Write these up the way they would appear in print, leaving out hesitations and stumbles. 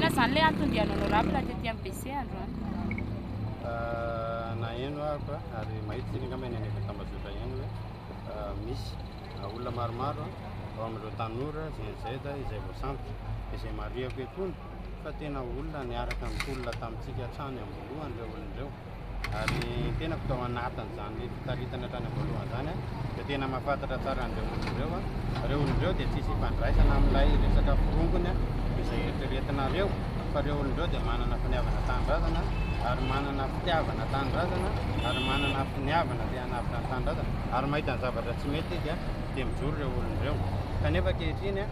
Inona zany le antondianao honorable tetỳ amin'ny BC androany? Na eno ako ary mahita tsika ngamba eny amin'ny tambazotra eny hoe misy olona maromaro ao amin'ireo tanora zay izay voasanty izay mariako ekony fa tena olona niaraka nikolona tamintsika hatrany am-boalohany ireo olon'ireo ary tena tao anatin'izany fitaritana hatrany am-boalohany zany dia tena mahafantatra tsara an'ireo olon'ireo ireo olon'ireo dia tsisy hifandraisana amin'ilay resaka firongony izay eritreretinareo fa ireo olon'ireo dia manana finiavana tanindrazana ary manana fitiavana tanindrazana ary manana finiavana dia hanavitra ny tanindrazana ary mahita ny zavatra tsy mety izy dia mijoro ireo olon'ireo kanefa ankehitriny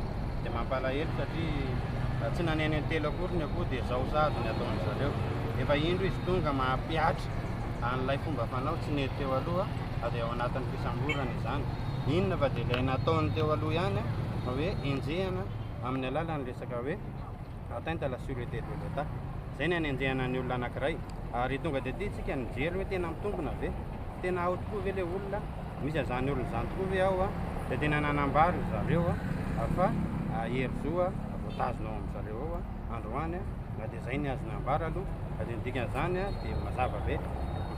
dia mampalahelo satria tsy naneny ny telo akory ny akoho dia izao sady ny ataony zareo efa indro izy tonga mampiatra an'ilay fomba fanao tsy nety teo aloha dia ao anatin'ny fisamborana izany inona fa dia ilay nataony teo aloha ihany hoe enjehana amin'ny alalan'ny resaka hoe atteinte à la sûreté de l'État zay ny anenjehana ny olona anankiray ary tonga dia ty tsika nijery hoe tena mitombona ve tena ao tokoa ve ilay olona misy an'izany olona izany tokoa ve ao dia tena nanambary zareo fa hery-zo voatazonao amin'ny zareo ao androany na dia zay ny azo nambara aloha dia nidikan'izany dia mazava be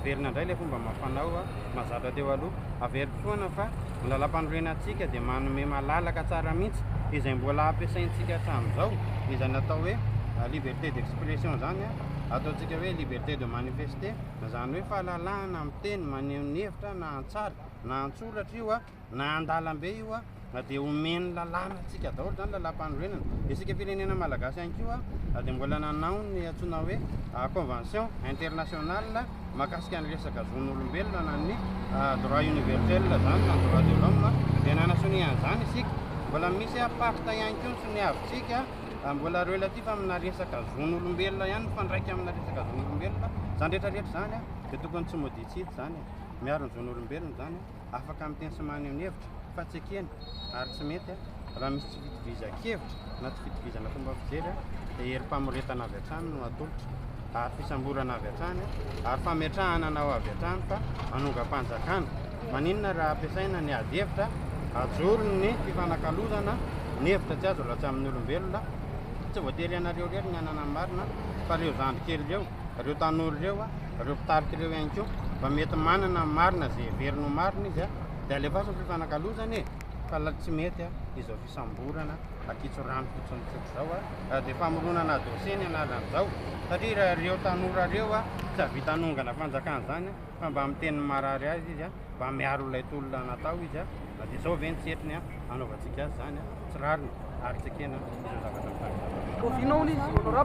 miverina indray ilay fomba mampanao mazatra teo aloha averiko foana fa ny lalam-panorenantsika dia manome malalaka tsara mihitsy izay mbola ampiasaintsika hatramin'izao izay natao hoe liberté d'expression zany ataontsika hoe liberté de manifester zany hoe fahalalahana amin'ny teny maneho ny hevitra na antsara na antsoratra io na andalam-be io dia omeny lalàna antsika daholo zany lalam-panorenana isika firenena malagasy ihany koa dia mbola nanao ny antsoina hoe convention internationale mahakasika ny resaka zon'olombelona na ny droit universel zany na droit de l'homme dia nanasonian'izany isika mbola misy pacte ihany koa sy ny avitsika mbola relatif amina resaka zon'olombelona ihany mifandraika amina resaka zon'olombelona zany rehetrarehetra zany dia tokony tsy moditsity zany miaro ny zon'olombelona zany afaka miteny sy maneho ny hevitra fa tsy ekeny ary tsy mety raha misy tsy fitovizan-kevitra na tsy fitovizana fomba fijery dia herim-pamoretana avy hatrany no atolotra ary fisamborana avy hatrany ary fametrahana anao avy hatrany fa manonga-panjakana maninona raha ampiasaina ny ady hevitra ajoro ny fifanakalozana ny hevitra tsy azo raha tsy amin'ny olombelona tsy voatery ianareo rery ny anana marina fa ireo zandrikely ireo ireo tanora ireo ireo mpitarika ireo ihany koa mba mety manana marina zay verino marina izy dia alefaso ny fifanakalozana fa tsy mety izao fisamborana akitsorano fotsiny zao dia famoronana dosie ny anaran'izao satria raha ireo tanora ireo tsy havita hanongana fanjakana zany fa mba miteny marary azy izy mba miaro ilay tolona natao izy dia izao ve ny tsetiny anaovantsika azy zany tsy rariny ary tsy ekena izao zavatra mitany